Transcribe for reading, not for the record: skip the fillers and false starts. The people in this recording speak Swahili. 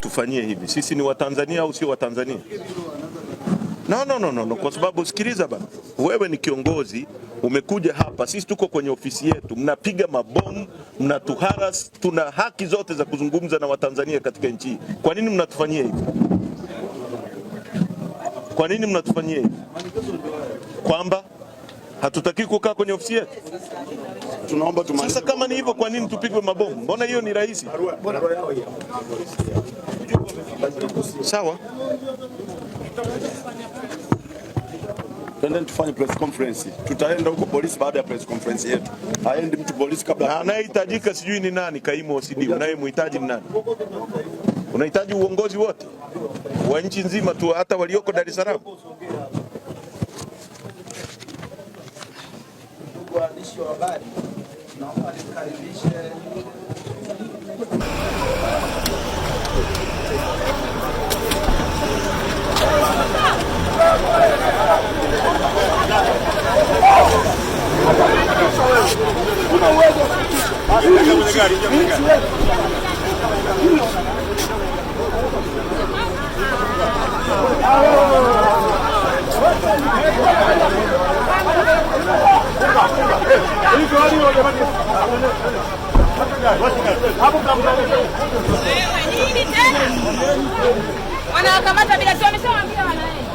tufanyie hivi? Sisi ni Watanzania au sio Watanzania? No. Kwa sababu sikiliza bana, wewe ni kiongozi, umekuja hapa, sisi tuko kwenye ofisi yetu, mnapiga mabomu, mnatuharas, tuna haki zote za kuzungumza na Watanzania katika nchi hii. Kwa nini mnatufanyia hivi? Kwa nini mnatufanyia hivi? Kwamba hatutaki kukaa kwenye ofisi yetu? Tunaomba tumalize. Sasa kama ni hivyo, kwa nini tupigwe mabomu? Mbona hiyo ni rahisi? Sawa. Twende tufanye press conference. Tutaenda huko polisi baada ya press conference yetu. Haendi mtu polisi kabla. Anayehitajika sijui ni nani, kaimu OCD. Unayemhitaji ni nani? Unahitaji uongozi wote wa nchi nzima tu, hata walioko Dar es Salaam. Ndugu waandishi wa habari, naomba nikaribishe wanawakamata bila sio wamesema bila wanaenda.